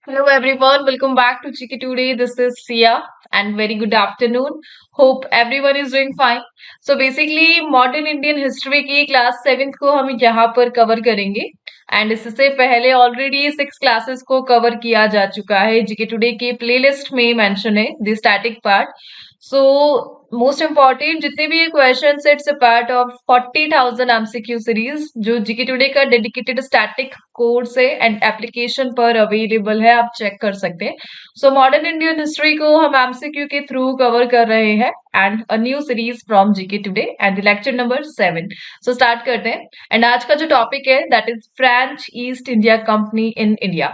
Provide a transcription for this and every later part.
Hello everyone, welcome back to Chiki Today. This is Sia and very good afternoon. Hope everyone is doing fine. So basically modern Indian history की class 7th को हम यहाँ पर cover करेंगे and इससे पहले already 6 classes को cover किया जा चुका है जीके टुडे की प्लेलिस्ट में मेंशन है the static part. So most important जितने भी question it's a part of 40,000 MCQ series जो जीके टुडे का डेडिकेटेड स्टैटिक कोर्स है एंड एप्लीकेशन पर अवेलेबल है, आप चेक कर सकते हैं. सो मॉडर्न इंडियन हिस्ट्री को हम एमसीक्यू के थ्रू कवर कर रहे हैं and a new series from GK today and lecture number 7. So start करते हैं एंड आज का जो टॉपिक है that is French East India company in India.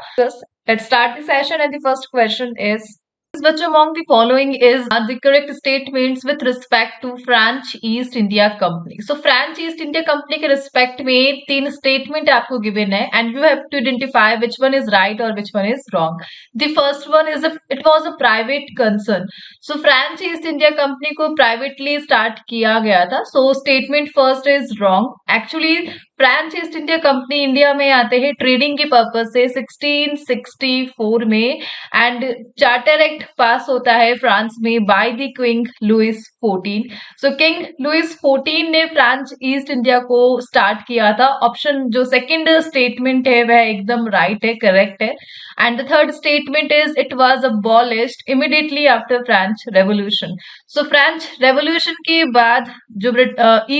Let's start the session and the first question is which among the following is the correct statements with respect to French East India Company? So French East India Company के respect में तीन statement आपको given है and you have to identify which one is right or which one is wrong. The first one is it was a private concern. So French East India Company को privately start किया गया था. So statement first is wrong. Actually French East India company India में आते हैं trading के purpose से 1664 में एंड चार्टर एक्ट पास होता है फ्रांस में by the king Louis 14. So king Louis 14 ने फ्रांस ईस्ट इंडिया को स्टार्ट किया था. ऑप्शन जो सेकंड स्टेटमेंट है वह एकदम राइट है, करेक्ट है. And the third statement is it was abolished immediately after French revolution. So French revolution के बाद जो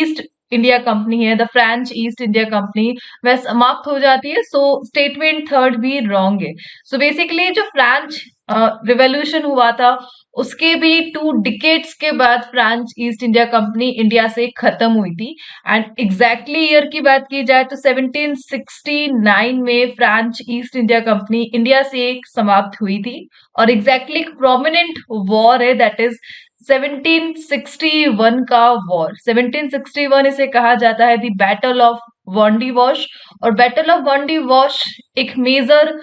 ईस्ट इंडिया कंपनी है the French East India company वह समाप्त हो जाती है. सो स्टेटमेंट थर्ड भी रॉन्ग है. सो बेसिकली जो फ्रेंच रिवॉल्यूशन हुआ था उसके भी 2 डिकेड्स के बाद French East India company India से खत्म हुई थी एंड एग्जैक्टली ईयर की बात की जाए तो 1769 में French East India company India से समाप्त हुई थी और एग्जैक्टली एक प्रोमिनेंट वॉर है दैट इज 1761 का वॉर. 1761 इसे कहा जाता है द बैटल ऑफ वॉन्डी वॉश और बैटल ऑफ वॉन्डी वॉश एक मेजर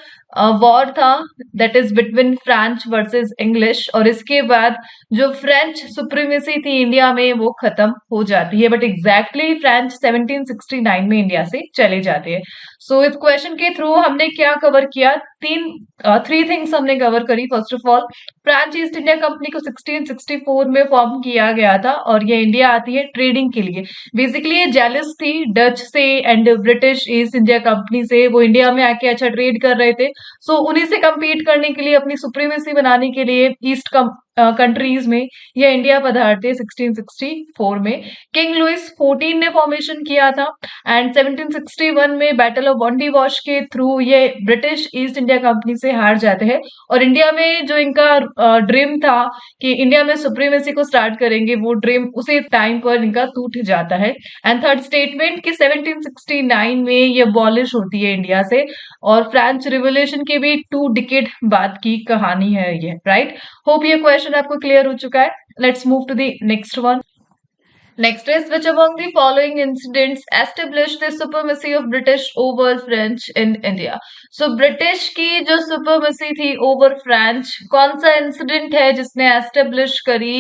वॉर था that is between French versus English और इसके बाद जो फ्रेंच सुप्रीमेसी थी इंडिया में वो खत्म हो जाती है बट एग्जैक्टली फ्रेंच 1769 में इंडिया से चले जाते हैं. सो इस क्वेश्चन के थ्रू हमने क्या कवर किया, थ्री थिंग्स हमने कवर करी. First of all French East India company को 1664 में फॉर्म किया गया था और ये इंडिया आती है ट्रेडिंग के लिए. बेसिकली ये जेलस थी डच से and British East India company से. वो इंडिया में आके अच्छा ट्रेड कर रहे थे. सो उन्हीं से compete करने के लिए अपनी सुप्रीमेसी बनाने के लिए ईस्ट कंट्रीज में ये इंडिया पधारते 1664 में. किंग लुइस 14 ने फॉर्मेशन किया था एंड 1761 में बैटल ऑफ वॉन्डी वॉश के थ्रू ये ब्रिटिश ईस्ट इंडिया कंपनी से हार जाते हैं और इंडिया में जो इनका ड्रीम था कि इंडिया में सुप्रीमेसी को स्टार्ट करेंगे वो ड्रीम उसी टाइम पर इनका टूट जाता है. एंड थर्ड स्टेटमेंट कि 1769 में ये अबॉलिश होती है इंडिया से और फ्रेंच रिवोल्यूशन के भी 2 डिकेड बाद की कहानी है ये, राइट. होप ये क्वेश्चन आपको क्लियर हो चुका है. Let's move to the next one. Next is which among the following incidents established the supremacy of British over French in India? So British की जो supremacy थी over French, कौन सा incident है जिसने establish करी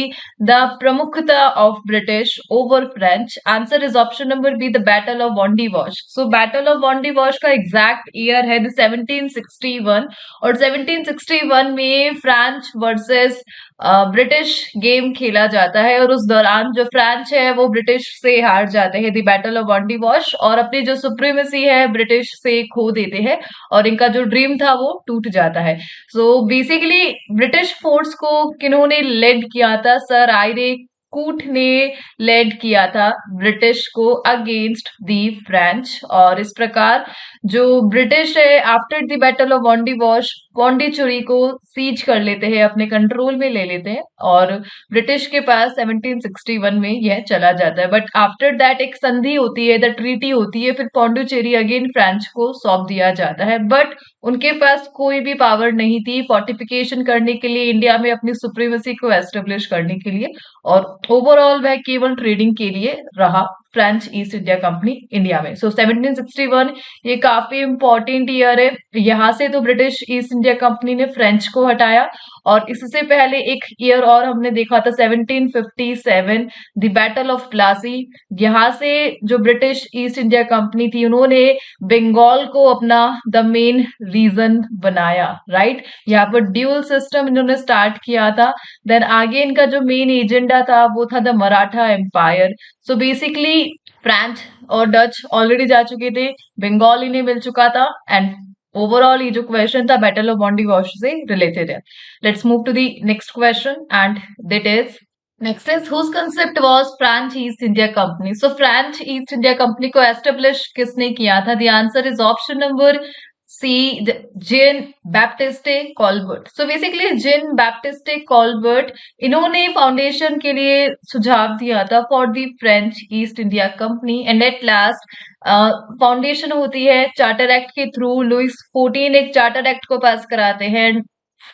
the प्रमुखता of British over French? Answer is option number B, the Battle of Wandy Wash. So Battle of Wandy Wash का exact year है the 1761 और 1761 में फ्रांस वर्सेस ब्रिटिश गेम खेला जाता है और उस दौरान जो फ्रेंच है वो ब्रिटिश से हार जाते हैं द बैटल ऑफ वॉन्डी वॉश और अपनी जो सुप्रीमेसी है ब्रिटिश से खो देते हैं और इनका जो ड्रीम था वो टूट जाता है. सो बेसिकली ब्रिटिश फोर्स को किन्होंने लेड किया था? सर आयरे कूट ने लेड किया था ब्रिटिश को अगेंस्ट दी फ्रेंच और इस प्रकार जो ब्रिटिश है after the battle of Wandiwash Pondicherry को सीज कर लेते हैं, अपने कंट्रोल में ले लेते हैं और ब्रिटिश के पास 1761 में यह चला जाता है. बट आफ्टर दैट एक संधि होती है, द ट्रीटी होती है, फिर पौंडीचेरी अगेन फ्रेंच को सौंप दिया जाता है बट उनके पास कोई भी पावर नहीं थी फोर्टिफिकेशन करने के लिए इंडिया में अपनी सुप्रीमेसी को एस्टेब्लिश करने के लिए और ओवरऑल वह केवल ट्रेडिंग के लिए रहा French East India company India में। सो 1761 ये काफी इंपॉर्टेंट ईयर है। यहाँ से तो ब्रिटिश ईस्ट इंडिया कंपनी ने फ्रेंच को हटाया, और इससे पहले एक ईयर और हमने देखा था 1757, द बैटल ऑफ प्लासी। यहाँ से जो ब्रिटिश ईस्ट इंडिया कंपनी थी उन्होंने बंगाल को अपना द मेन रीजन बनाया, राइट। यहाँ पर ड्यूल सिस्टम इन्होंने स्टार्ट किया था। देन आगे इनका जो मेन एजेंडा था वो था the Maratha empire. So basically French और डच ऑलरेडी जा चुके थे, बंगाल इन्हें मिल चुका था, एंड ओवरऑल ये जो क्वेश्चन था बैटल ऑफ बॉन्डी वॉश से रिलेटेड है। Let's move to the next question, and that is next is whose concept was French East India company. So French East India company को एस्टेब्लिश किसने किया था? The answer is option number C, Jean Baptiste Colbert. So basically Jean Baptiste Colbert इन्होंने foundation के लिए सुझाव दिया था for the French East India company, and at last foundation होती है चार्टर एक्ट के थ्रू। लुइस 14 एक चार्टर एक्ट को पास कराते हैं।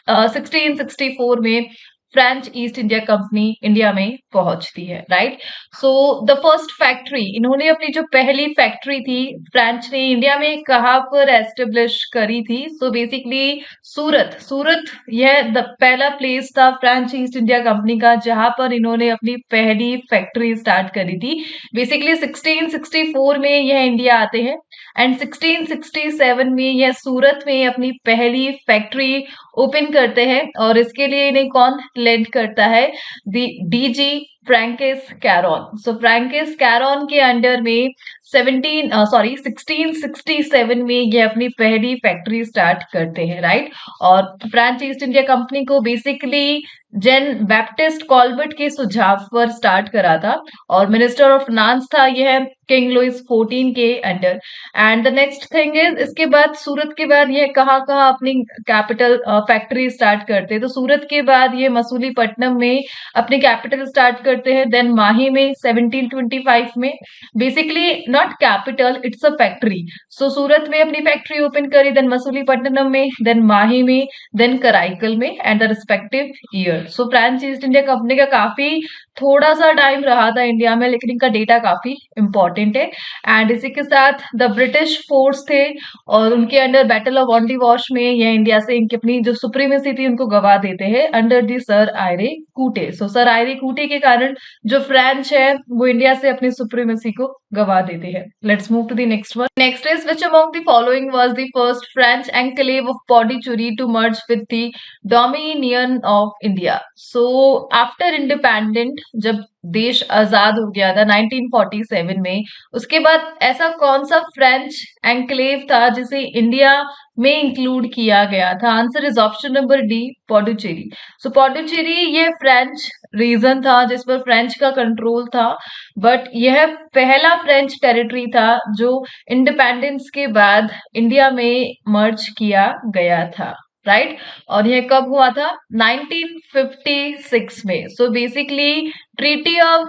1664 में French East India company India में पहुंचती है, right. So the first factory, इन्होंने अपनी जो पहली फैक्ट्री थी फ्रेंच ने इंडिया में कहाँ पर एस्टेब्लिश करी थी? सो बेसिकली सूरत। सूरत यह पहला प्लेस था फ्रेंच ईस्ट इंडिया कंपनी का जहां पर इन्होंने अपनी पहली फैक्ट्री स्टार्ट करी थी। बेसिकली 1664 में यह इंडिया आते हैं, एंड 1667 में यह सूरत में अपनी पहली फैक्ट्री ओपन करते हैं, और इसके लिए इन्हें कौन लेड करता है? DG Francis Caron. So Francis Caron के अंडर में 1667 में ये अपनी पहली फैक्ट्री स्टार्ट करते हैं, राइट। और फ्रेंच ईस्ट इंडिया कंपनी को बेसिकली जेन बैप्टिस्ट कॉलबर्ट के सुझाव पर स्टार्ट करा था, और मिनिस्टर ऑफ फिनांस था यह किंग लुइस 14 के under. And the next thing is, इसके बाद सूरत के बाद ये कहाँ कहाँ अपनी कैपिटल फैक्ट्री स्टार्ट करते हैं? तो सूरत के बाद ये मसूलीपट्टनम में अपनी कैपिटल स्टार्ट करते हैं, देन माही में 1725 में। Basically not capital, it's a factory. So Surat में अपनी फैक्ट्री ओपन करी, देन मसूलीपट्टनम में, देन माही में, देन कराईकल में, and the respective year. So French East India Company का काफी थोड़ा सा टाइम रहा था इंडिया में, लेकिन इनका डेटा काफी इंपॉर्टेंट है। एंड इसी के साथ द ब्रिटिश फोर्स थे, और उनके under battle of Wandiwash में यह इंडिया से इनकी अपनी जो सुप्रीमेसी थी उनको गवा देते हैं अंडर दी सर आयरे कूटे। सो सर आयरे कूटे के कारण जो फ्रेंच है वो इंडिया से अपनी सुप्रीमेसी को गवा देते हैं। Let's move to the next one. Next is which among the following was the first French enclave of Pondicherry to merge with the dominion of India. So after independent, जब देश आजाद हो गया था 1947 में, उसके बाद ऐसा कौन सा फ्रेंच एन्क्लेव था जिसे इंडिया में इंक्लूड किया गया था? Answer is option number D, Pondicherry. So Pondicherry ये फ्रेंच रीजन था जिस पर फ्रेंच का कंट्रोल था, बट यह पहला फ्रेंच टेरिटरी था जो इंडिपेंडेंस के बाद इंडिया में मर्ज किया गया था, राइट। और यह कब हुआ था? 1956 में। So basically treaty of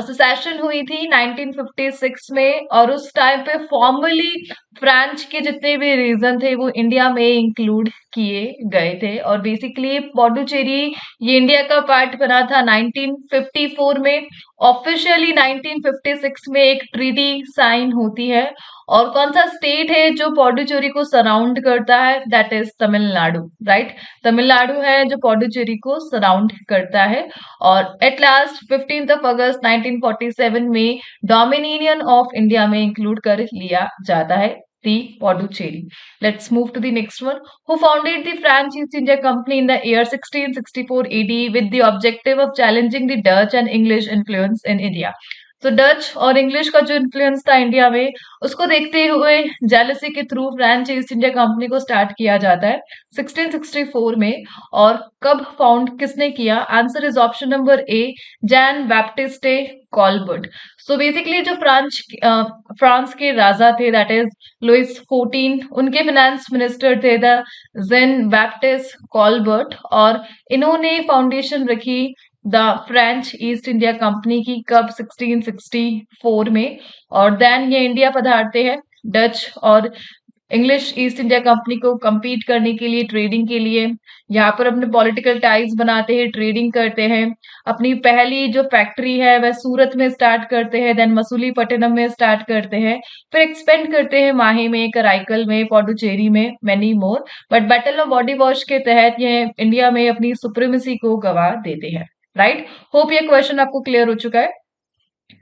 cessation हुई थी 1956 में, और उस टाइम पे फॉर्मली फ्रांस के जितने भी रीजन थे वो इंडिया में इंक्लूड किए गए थे। और बेसिकली पौंडीचेरी ये इंडिया का पार्ट बना था 1954 में। ऑफिशियली 1956 में एक ट्रीटी साइन होती है, और कौन सा स्टेट है जो पौंडीचेरी को सराउंड करता है? That is Tamil Nadu, right. Tamil Nadu है जो पौंडीचेरी को सराउंड करता है। और एट लास्ट 15 अगस्त 1947 में डोमिनियन ऑफ इंडिया में इंक्लूड कर लिया जाता है the Pondicherry. Let's move to the next one. Who founded the French East India Company in the year 1664 AD with the objective of challenging the Dutch and English influence in India? तो Dutch और English का जो influence था India में, उसको देखते हुए jealousy के through French East India company को स्टार्ट किया जाता है 1664 में। और कब फाउंड किसने किया? Answer is option number A, Jain Baptiste Colbert. So basically जो फ्रांस के राजा थे दैट इज लुइस 14, उनके फाइनेंस मिनिस्टर थे द जेन बैप्टिस्ट कॉलबर्ट, और इन्होंने फाउंडेशन रखी the French East India company की कब? 1664 में। और देन ये इंडिया पधारते हैं डच और इंग्लिश ईस्ट इंडिया कंपनी को compete करने के लिए, ट्रेडिंग के लिए यहाँ पर अपने पॉलिटिकल टाइज बनाते हैं, ट्रेडिंग करते हैं। अपनी पहली जो फैक्ट्री है वह सूरत में स्टार्ट करते हैं, देन मसूलीपट्टनम में स्टार्ट करते हैं, फिर एक्सपेंड करते हैं माहे में, कराईकल में, पौडुचेरी में, many more. But battle of body wash के तहत ये इंडिया में अपनी सुप्रीमेसी को गवा देते हैं। राइट, होप ये क्वेश्चन आपको क्लियर हो चुका है।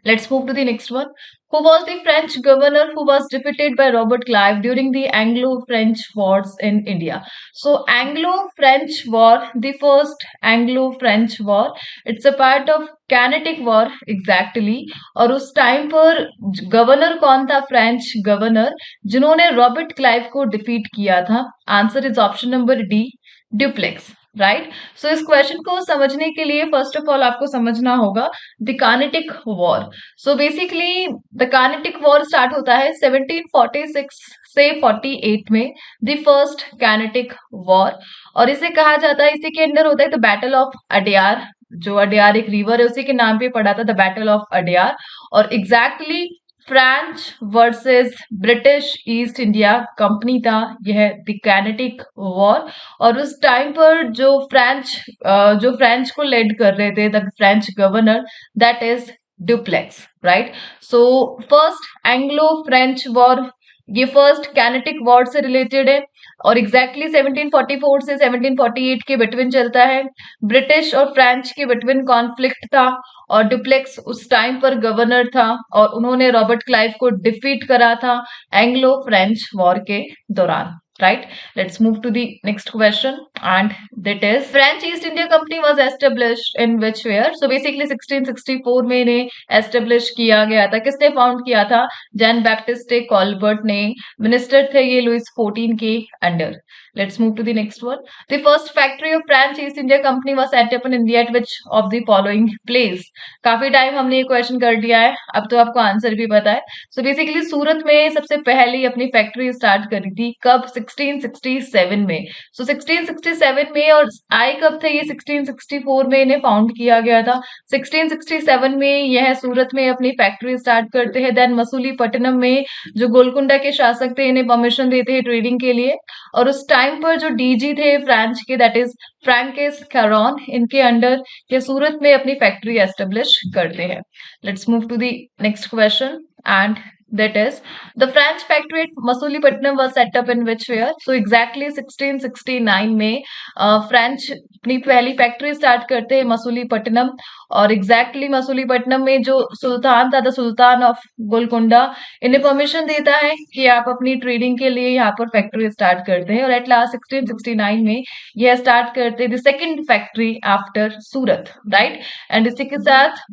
Let's move to the next one. Who was the French governor who was defeated by Robert Clive during the Anglo-French wars in India? So Anglo-French war, the first Anglo-French war, it's a part of Carnatic war exactly. और उस time पर governor कौन था, French governor, जिन्होंने Robert Clive को defeat किया था? Answer is option number D, Dupleix. Right, so इस क्वेश्चन को समझने के लिए फर्स्ट ऑफ ऑल आपको समझना होगा the Carnatic war. So basically the Carnatic war start होता है 1746 से 48 में, द फर्स्ट कार्नेटिक वॉर। और इसे कहा जाता है, इसी के अंदर होता है द बैटल ऑफ अडयार, जो अडयार एक रिवर है उसी के नाम पे पड़ा था, द बैटल ऑफ अडयार। और exactly French versus British East India Company था यह द कार्नेटिक वॉर। और उस टाइम पर जो फ्रेंच को लेड कर रहे थे, the French governor, that is Dupleix. Right, so first Anglo French war, ये फर्स्ट कैनेटिक वॉर से रिलेटेड है और एग्जैक्टली 1744 से 1748 के बिटवीन चलता है। ब्रिटिश और फ्रेंच के बिटवीन कॉन्फ्लिक्ट था और ड्यूप्लेक्स उस टाइम पर गवर्नर था और उन्होंने रॉबर्ट क्लाइव को डिफीट करा था एंग्लो फ्रेंच वॉर के दौरान। Right, let's move to the next question, and that is French East India Company was established in which year? So basically 1664 में इन्हें एस्टेब्लिश किया गया था। किसने फाउंड किया था? जैन बैप्टिस्ट कॉलबर्ट ने। मिनिस्टर थे ये लुइस 14 के under. Let's move to the next one. The first factory of French East India Company was set up in India at which of the following place? काफी time हमने ये question कर दिया है, अब तो आपको आंसर भी पता है। सो बेसिकली सूरत में सबसे पहले अपनी फैक्ट्री स्टार्ट करी थी, कब? 1667 में। सो 1667 में, और आए कब थे ये? 1664 में इन्हें फाउंड किया गया था। 1667 में यह सूरत में अपनी फैक्ट्री स्टार्ट करते हैं। देन मसूलीपट्टनम में जो गोलकुंडा के शासक थे इन्हें परमिशन देते हैं ट्रेडिंग के लिए, और उस टाइम पर जो डीजी थे फ्रांच के, दैट इज फ्रैंकिस कैरॉन, इनके अंडर ये सूरत में अपनी फैक्ट्री एस्टेब्लिश करते हैं। Let's move to the next question, and that is the French factory at Masulipatam was set up in which year? So exactly 1669 में फ्रेंच अपनी पहली फैक्ट्री स्टार्ट करते हैं मसूलीपट्टनम, और एग्जैक्टली मसूलीपट्टनम में जो सुल्तान था, द सुल्तान ऑफ गोलकुंडा, इन्हें परमिशन देता है कि आप अपनी ट्रेडिंग के लिए यहाँ पर फैक्ट्री स्टार्ट करते हैं, और एट लास्ट 1669 में यह स्टार्ट करते हैं the second factory after Surat. Right, and इसी के साथ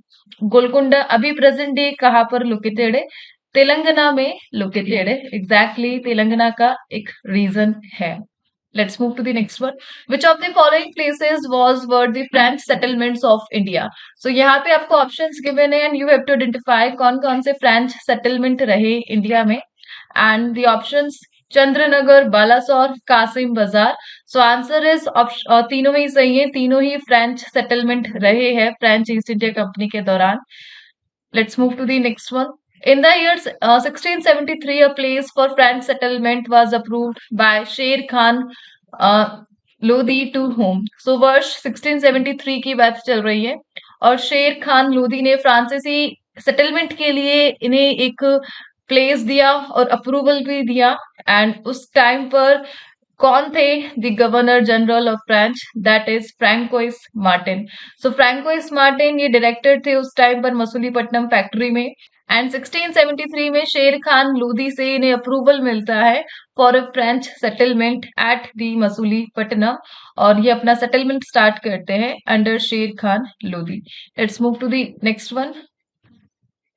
गोलकुंडा अभी प्रेजेंट डे कहाँ पर लोकेटेड है? तेलंगाना में लोकेटेड है। एग्जैक्टली तेलंगाना का एक रीजन है। Let's move to the next one. Which of the following places were the French settlements of India? So यहाँ पे आपको options given है and you have to identify कौन कौन से French settlement रहे इंडिया में, and the options Chandernagore, Balasore, Kasimbazar. So answer is तीनों ही सही है, तीनों ही फ्रेंच सेटलमेंट रहे हैं फ्रेंच ईस्ट इंडिया कंपनी के दौरान। Let's move to the next one. In the year 1673, a place for French settlement was approved by Sher Khan Lodhi to whom? So वर्ष 1673 की बात चल रही है और शेर खान लोधी ने फ्रांसीसी सेटलमेंट के लिए इन्हें एक प्लेस दिया और अप्रूवल भी दिया। एंड उस टाइम पर कौन थे the governor general of French? That is François Martin. So François Martin ये डायरेक्टर थे उस टाइम पर मसूलीपट्टनम फैक्ट्री में, एंड 1673 में शेर खान लोधी से इन्हें अप्रूवल मिलता है for a French settlement at the Masulipatnam, और ये अपना सेटलमेंट स्टार्ट करते हैं under Sher Khan Lodi. Let's move to the next one.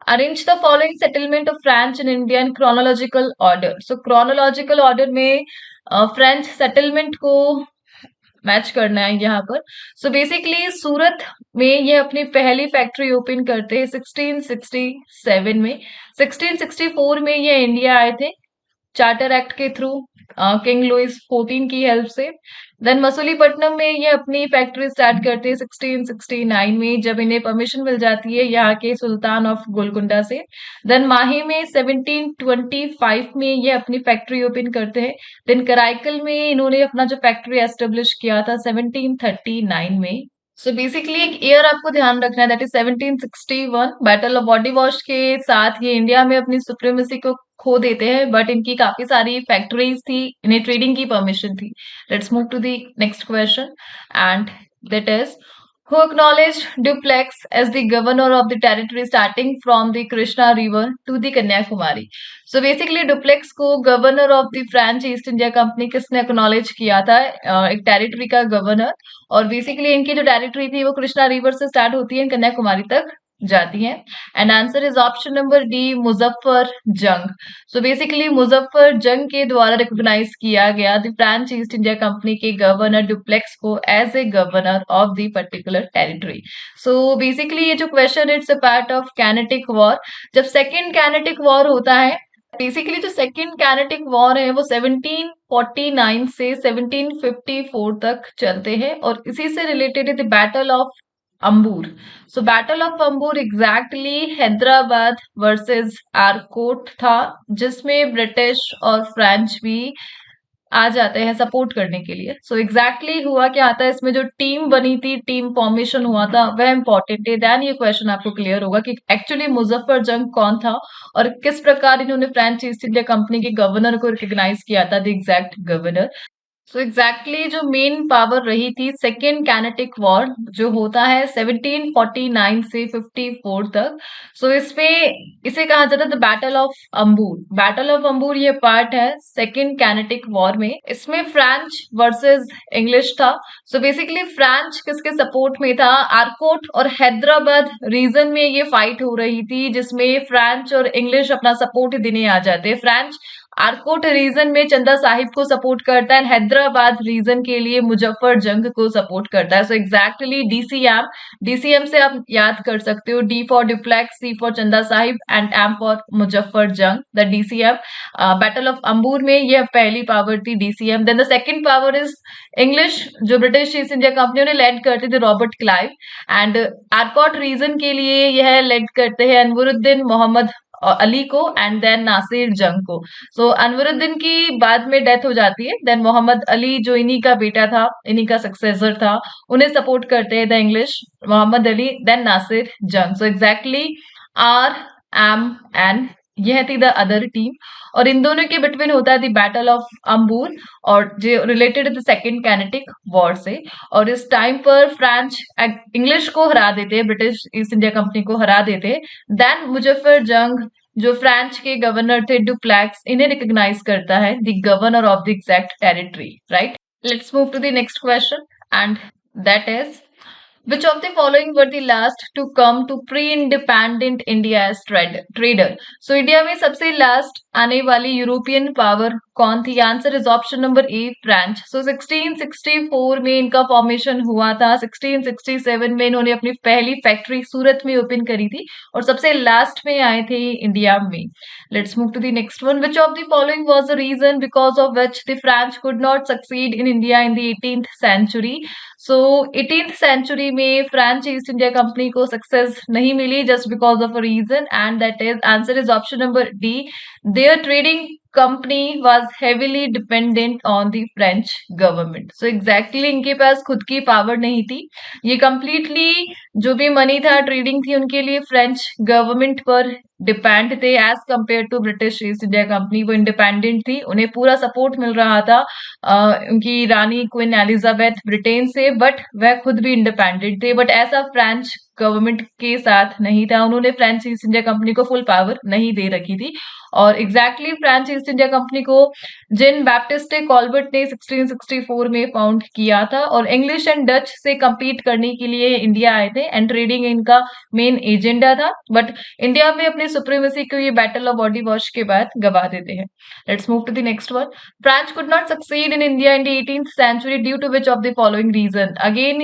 Arrange the following settlement of France in India in chronological order. So chronological order में फ्रेंच सेटलमेंट को match करना है यहाँ पर। सो बेसिकली सूरत में ये अपनी पहली फैक्ट्री ओपन करते हैं 1667 में। 1664 में ये इंडिया आए थे चार्टर एक्ट के थ्रू, किंग लुइस 14 की हेल्प से। देन मसूलीपट्टनम में ये अपनी फैक्ट्री स्टार्ट करते हैं 1669 में, जब इन्हें परमिशन मिल जाती है यहाँ के सुल्तान ऑफ गोलकुंडा से। देन माही में 1725 में ये अपनी फैक्ट्री ओपन करते हैं। देन कराईकल में इन्होंने अपना जो फैक्ट्री एस्टेब्लिश किया था 1739 में। सो बेसिकली एक ईयर आपको ध्यान रखना है, that is 1761। Battle of body wash के साथ ये इंडिया में अपनी सुप्रीमेसी को खो देते हैं, बट इनकी काफी सारी फैक्ट्रीज थी, इन्हें ट्रेडिंग की परमिशन थी। Let's move to the next question and that is who acknowledged Duplex as the governor of the territory starting from the Krishna River to the Kanyakumari. So basically Duplex को governor of the French East India company किसने acknowledge किया था? एक territory का governor. और basically इनकी जो territory थी वो कृष्णा रिवर से स्टार्ट होती है, कन्याकुमारी तक जाती है। And answer is option number D, Muzaffar Jung. So basically Muzaffar जंग के द्वारा रिकॉग्नाइज किया गया the French East India company के गवर्नर डुप्लेक्स को as a governor of the particular territory. So basically ये जो question it's a part of Carnatic war. जब सेकेंड कैनेटिक वॉर होता है, बेसिकली जो सेकेंड कैनेटिक वॉर है वो 1749 से 1754 तक चलते हैं, और इसी से रिलेटेड है the battle of Ambur. So battle of Ambur exactly Hyderabad versus Arcot था, जिसमें ब्रिटिश और फ्रेंच भी आ जाते हैं सपोर्ट करने के लिए। सो एग्जैक्टली हुआ क्या था, इसमें जो टीम बनी थी, टीम फॉर्मेशन हुआ था, वह इंपॉर्टेंट है। देन ये क्वेश्चन आपको क्लियर होगा कि एक्चुअली मुजफ्फर जंग कौन था और किस प्रकार इन्होंने फ्रेंच ईस्ट इंडिया कंपनी के गवर्नर को रिकॉग्नाइज किया था, the exact governor. So exactly जो मेन पावर रही थी सेकेंड कैनेटिक वॉर, जो होता है 1749 से 54 तक। सो इसमें इसे कहा जाता है the battle of Ambur. Battle of Ambur ये पार्ट है सेकेंड कैनेटिक वॉर में। इसमें फ्रेंच वर्सेस इंग्लिश था। सो बेसिकली फ्रेंच किसके सपोर्ट में था? आरकोट और हैदराबाद रीजन में ये फाइट हो रही थी, जिसमें फ्रेंच और इंग्लिश अपना सपोर्ट देने आ जाते हैं। फ्रेंच आरकोट रीजन में चंदा साहिब को सपोर्ट करता है, हैदराबाद रीजन के लिए मुजफ्फर जंग को सपोर्ट करता है। सो एग्जैक्टली डीसीएम, डीसीएम से आप याद कर सकते हो, D for Dupleix, C for Chanda Sahib and M for Muzaffar Jung, the DCM. Battle of Ambur में यह पहली पावर थी DCM. Then the second power is English, जो ब्रिटिश ईस्ट इंडिया कंपनी ने लेड करते थे Robert Clive, and Arcot region के लिए यह लेड करते हैं अनवरुद्दीन मोहम्मद अली को एंड देन नासिर जंग को। सो अनवरुद्दीन की बाद में डेथ हो जाती है, देन मोहम्मद अली जो इन्हीं का बेटा था, इन्हीं का सक्सेसर था, उन्हें सपोर्ट करते हैं the English, Mohammed Ali then Nasir Jung. So exactly R M N, यह थी द अदर टीम, और इन दोनों के बिटवीन होता है द बैटल ऑफ अंबूर, और जो related the second Carnatic war से। और इस टाइम पर फ्रेंच इंग्लिश को हरा देते हैं, ब्रिटिश ईस्ट इंडिया कंपनी को हरा देते हैं। देन मुजफ्फर जंग जो फ्रेंच के गवर्नर थे डुप्लेक्स, इन्हें रिकॉग्नाइज करता है the governor of the exact territory, right. Let's move to the next question and that is which of the following were the last to come to pre-independent India as trader? So India में सबसे last आने वाली European power कौन थी? Answer is option number A, French. So 1664 में इनका formation हुआ था। 1667 में इन्होंने अपनी पहली फैक्ट्री सूरत में ओपन करी थी, और सबसे लास्ट में आए थे इंडिया में। Let's move to the next one. Which of the following was the reason because of which the French could not succeed in India in the 18th century? So 18th century में French East India company को success नहीं मिली just because of a reason, and that is answer is option number D, their trading company was heavily dependent on the French government. So exactly इनके पास खुद की power नहीं थी, ये completely जो भी मनी था, ट्रेडिंग थी, उनके लिए फ्रेंच गवर्नमेंट पर डिपेंड थे as compare to British East India company. वो इंडिपेंडेंट थी, उन्हें पूरा सपोर्ट मिल रहा था उनकी रानी क्वीन एलिजाबेथ ब्रिटेन से, बट वह खुद भी इंडिपेंडेंट थे। बट ऐसा फ्रेंच गवर्नमेंट के साथ नहीं था, उन्होंने फ्रेंच ईस्ट इंडिया कंपनी को फुल पावर नहीं दे रखी थी। और exactly French East India company को जिन बैप्टिस्टे कॉल्बर्ट ने 1664 में फाउंड किया था, और इंग्लिश एंड डच से compete करने के लिए इंडिया आए थे, एंड ट्रेडिंग इनका मेन एजेंडा था। बट इंडिया में अपनी सुप्रीमेसी को ये बैटल ऑफ वॉडिवॉश के बाद गवा देते हैं। Let's move to the next one. French could not succeed in India in the 18th century due to which of the following reason. Again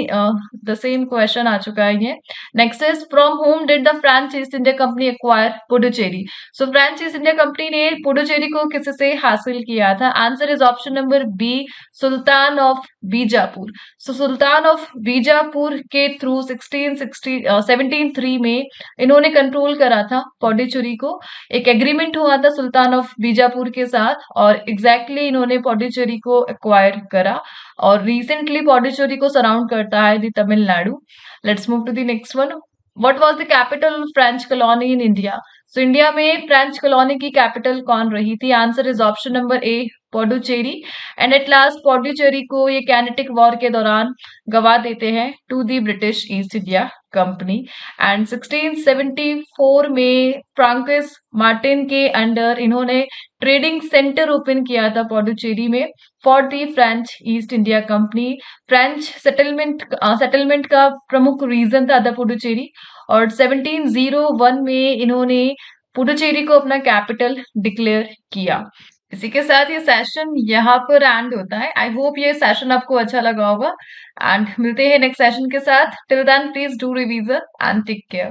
the same question आ चुका है ये। Next is from whom did the French East India Company acquire Puducherry. So French East India Company ने पुडुचेरी को किससे हासिल किया था? Answer is option number B, sultan of Bijapur. So sultan of Bijapur के थ्रू 1703 में इन्होंने कंट्रोल करा था पौंडीचेरी को। एक एग्रीमेंट हुआ था सुल्तान ऑफ बीजापुर के साथ और एग्जैक्टली इन्होंने पौंडीचेरी को एक्वायर करा और रिसेंटली पौंडीचेरी को सराउंड करता है the Tamil Nadu. Let's move to the next one. What was the capital of French colony in India? So India में फ्रेंच कॉलोनी की कैपिटल कौन रही थी? Answer is option number A, Puducherry. And at last Puducherry को ये कैनेटिक वॉर के दौरान गवा देते हैं to the British East India company. And 1674 में फ्रांसिस मार्टिन के अंडर इन्होंने ट्रेडिंग सेंटर ओपन किया था पौडुचेरी में for the French East India company. French settlement का प्रमुख रीजन था द पुडुचेरी और 1701 में इन्होंने पुडुचेरी को अपना कैपिटल डिक्लेयर किया। इसी के साथ ये सेशन यहाँ पर एंड होता है। आई होप ये सेशन आपको अच्छा लगा होगा एंड मिलते हैं नेक्स्ट सेशन के साथ। Till then please do revision and take care.